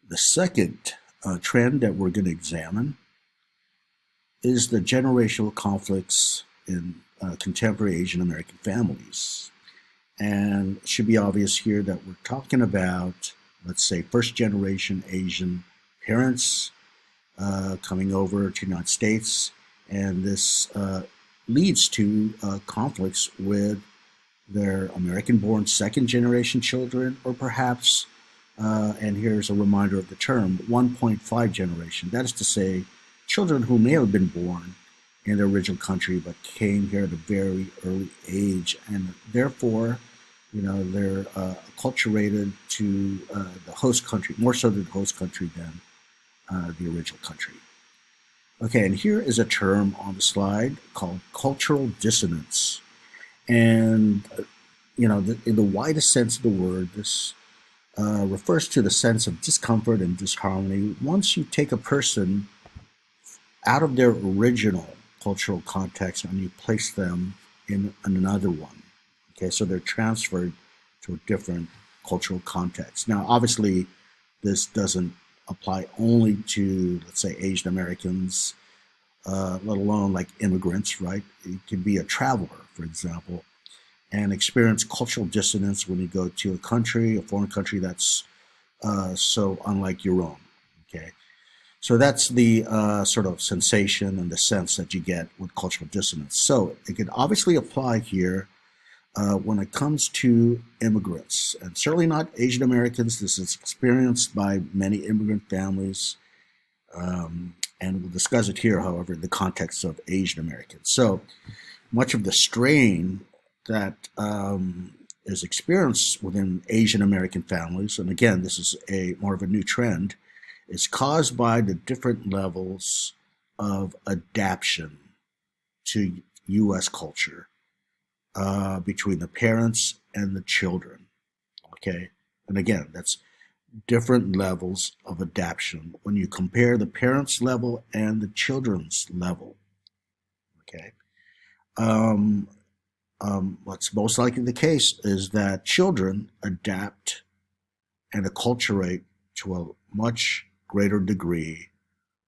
The second trend that we're going to examine is the generational conflicts in contemporary Asian American families. And it should be obvious here that we're talking about, let's say, first generation Asian parents coming over to the United States. And this leads to conflicts with their American born second generation children, or perhaps, and here's a reminder of the term, 1.5 generation. That is to say, children who may have been born in their original country but came here at a very early age, and therefore, they're acculturated to the host country, more so to the host country than the original country. Okay, and here is a term on the slide called cultural dissonance. And, in the widest sense of the word, this refers to the sense of discomfort and disharmony once you take a person out of their original cultural context and you place them in another one. Okay, so they're transferred to a different cultural context. Now, obviously, this doesn't apply only to, let's say, Asian Americans, let alone like immigrants, right? It can be a traveler, for example, and experience cultural dissonance when you go to a foreign country that's so unlike your own. Okay, so that's the sort of sensation and the sense that you get with cultural dissonance. So it can obviously apply here when it comes to immigrants, and certainly not Asian Americans. This is experienced by many immigrant families, and we'll discuss it here, however, in the context of Asian Americans. So much of the strain that is experienced within Asian American families, and again, this is more of a new trend, is caused by the different levels of adaptation to U.S. culture between the parents and the children. Okay, and again, that's different levels of adaptation when you compare the parents' level and the children's level. Okay. What's most likely the case is that children adapt and acculturate to a much greater degree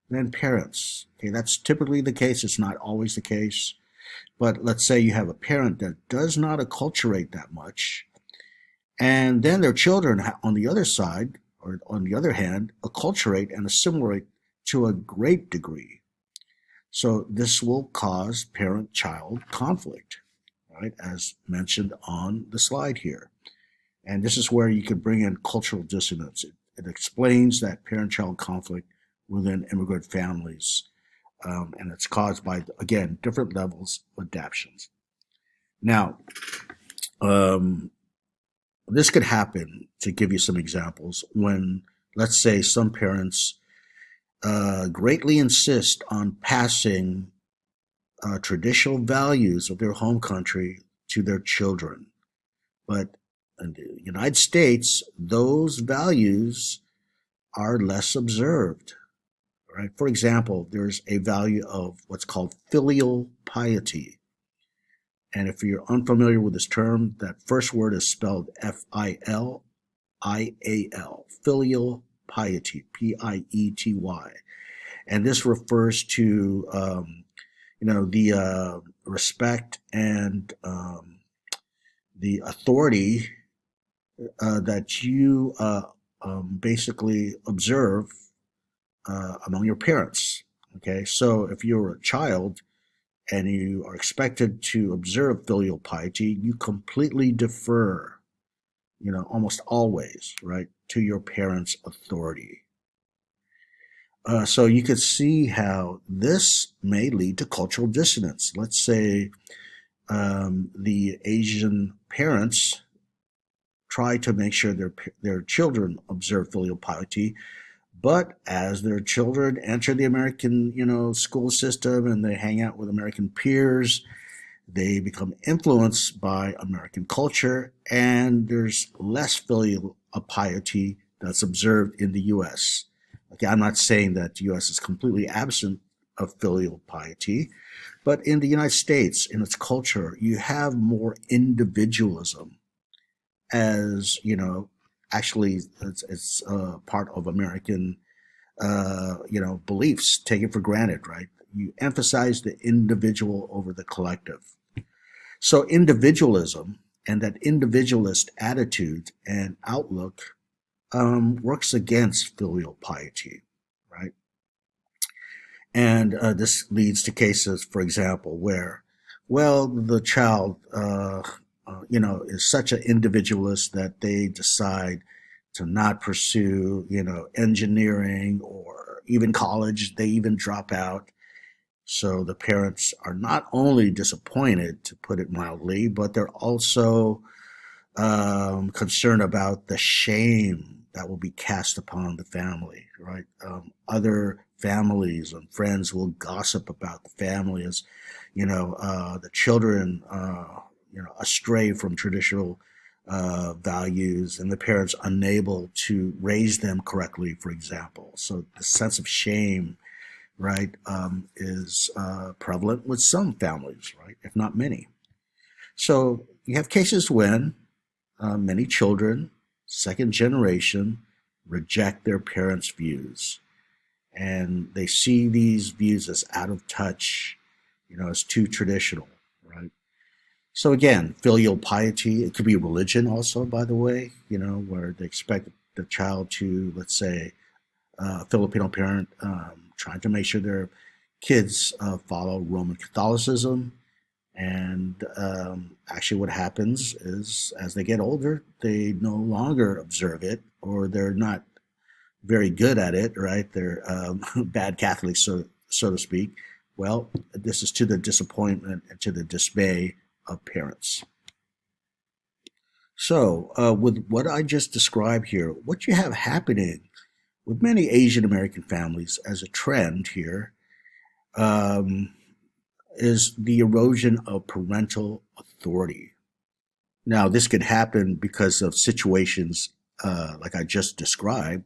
than parents. Okay, that's typically the case. It's not always the case. But let's say you have a parent that does not acculturate that much, and then their children, on the other side, or on the other hand, acculturate and assimilate to a great degree. So this will cause parent-child conflict, right, as mentioned on the slide here. And this is where you can bring in cultural dissonance. It explains that parent-child conflict within immigrant families, and it's caused by, again, different levels of adaptations. Now, this could happen, to give you some examples, when, let's say, some parents greatly insist on passing traditional values of their home country to their children. But in the United States, those values are less observed. Right? For example, there's a value of what's called filial piety. And if you're unfamiliar with this term, that first word is spelled Filial, filial piety, Piety. And this refers to, the respect and the authority that you basically observe among your parents. Okay, so if you're a child and you are expected to observe filial piety, you completely defer, almost always, right, to your parents' authority. So you could see how this may lead to cultural dissonance. Let's say the Asian parents try to make sure their children observe filial piety, but as their children enter the American, school system and they hang out with American peers, they become influenced by American culture, and there's less filial piety that's observed in the U.S. Okay, I'm not saying that the U.S. is completely absent of filial piety, but in the United States, in its culture, you have more individualism as, actually it's part of American beliefs taken for granted, right? You emphasize the individual over the collective. So individualism and that individualist attitude and outlook works against filial piety, right? And this leads to cases, for example, where, well, the child, is such an individualist that they decide to not pursue, engineering or even college. They even drop out. So the parents are not only disappointed, to put it mildly, but they're also concerned about the shame that will be cast upon the family, right? Other families and friends will gossip about the family as, the children, astray from traditional values and the parents unable to raise them correctly, for example. So the sense of shame, right, is prevalent with some families, right, if not many. So you have cases when many children, second generation, reject their parents' views. And they see these views as out of touch, as too traditional, right? So again, filial piety, it could be religion also, by the way, where they expect the child to, let's say, a Filipino parent trying to make sure their kids follow Roman Catholicism, and actually, what happens is as they get older, they no longer observe it, or they're not very good at it, right? They're bad Catholics, so to speak. Well, this is to the disappointment and to the dismay of parents. So, with what I just described here, what you have happening with many Asian American families as a trend here um, is the erosion of parental authority. Now, this could happen because of situations like I just described,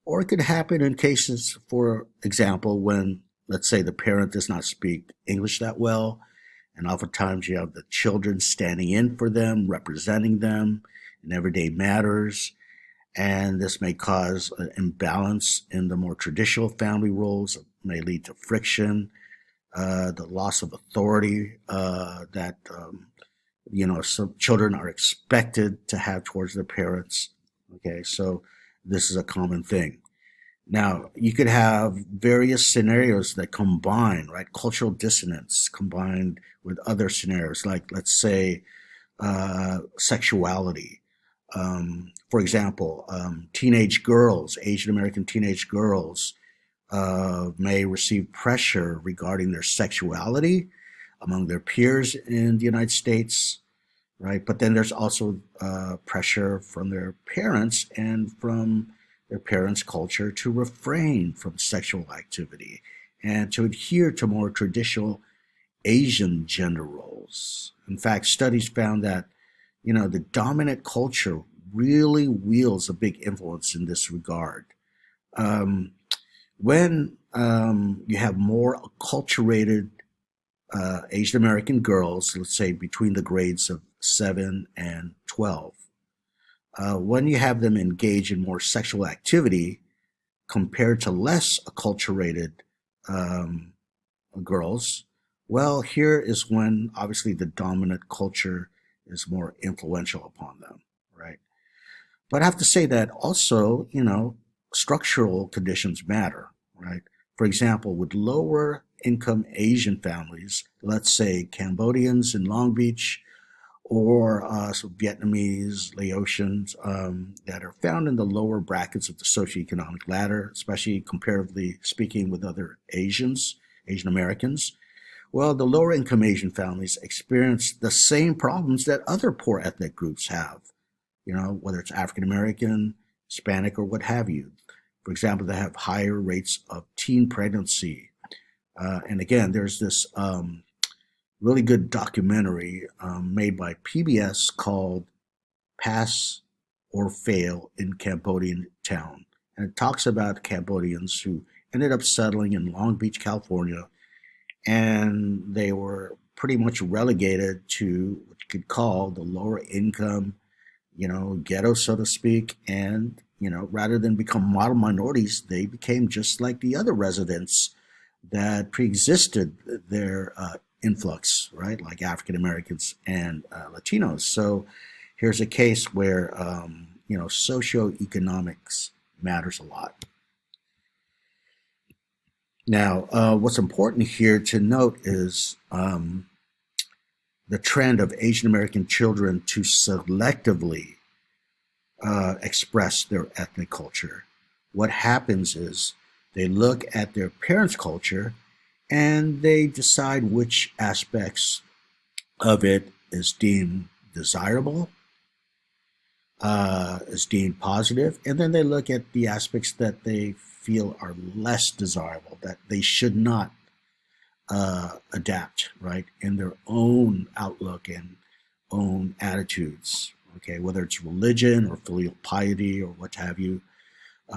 or it could happen in cases, for example, when, let's say, the parent does not speak English that well, and oftentimes you have the children standing in for them, representing them in everyday matters, and this may cause an imbalance in the more traditional family roles. It may lead to friction, the loss of authority that some children are expected to have towards their parents. Okay, so this is a common thing. Now, you could have various scenarios that combine, right? Cultural dissonance combined with other scenarios, like, let's say, sexuality. For example, teenage girls, Asian American teenage girls, may receive pressure regarding their sexuality among their peers in the United States, right? But then there's also pressure from their parents and from their parents' culture to refrain from sexual activity and to adhere to more traditional Asian gender roles. In fact, studies found that, the dominant culture really wields a big influence in this regard. Um, when you have more acculturated Asian American girls, let's say between the grades of 7 and 12, when you have them engage in more sexual activity compared to less acculturated um, girls, well, here is when obviously the dominant culture is more influential upon them, right? But I have to say that also, structural conditions matter, right? For example, with lower income Asian families, let's say Cambodians in Long Beach or some Vietnamese, Laotians that are found in the lower brackets of the socioeconomic ladder, especially comparatively speaking with other Asian Americans. Well, the lower income Asian families experience the same problems that other poor ethnic groups have, whether it's African American, Hispanic, or what have you. For example, they have higher rates of teen pregnancy. And again, there's this really good documentary made by PBS called Pass or Fail in Cambodian Town. And it talks about Cambodians who ended up settling in Long Beach, California, and they were pretty much relegated to what you could call the lower income, ghetto, so to speak, and rather than become model minorities, they became just like the other residents that pre-existed their influx, right? Like African Americans and Latinos. So here's a case where socioeconomics matters a lot. Now, what's important here to note is the trend of Asian American children to selectively express their ethnic culture. What happens is they look at their parents' culture and they decide which aspects of it is deemed desirable, is deemed positive, and then they look at the aspects that they feel are less desirable, that they should not adapt, right, in their own outlook and own attitudes, okay, whether it's religion or filial piety or what have you.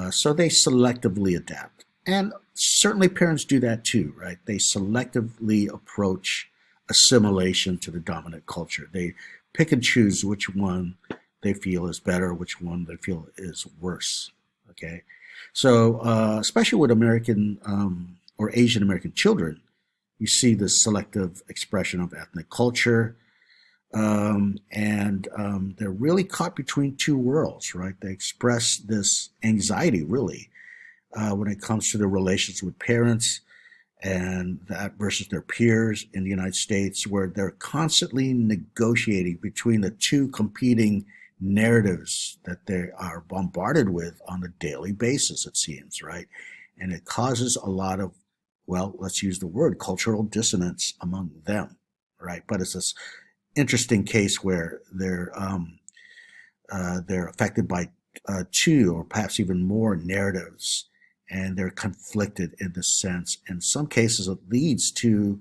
So they selectively adapt. And certainly parents do that too, right? They selectively approach assimilation to the dominant culture. They pick and choose which one they feel is better, which one they feel is worse, okay? So, especially with American or Asian American children, you see this selective expression of ethnic culture, and they're really caught between two worlds, right? They express this anxiety, really, when it comes to their relations with parents and that versus their peers in the United States, where they're constantly negotiating between the two competing narratives that they are bombarded with on a daily basis, it seems, right? And it causes a lot of, well, let's use the word cultural dissonance among them, right? But it's this interesting case where they're affected by two or perhaps even more narratives, and they're conflicted in this sense. In some cases, it leads to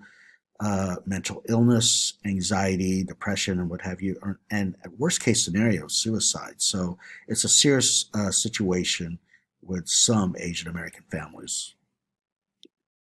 mental illness, anxiety, depression, and what have you, and at worst case scenario, suicide. So it's a serious situation with some Asian American families.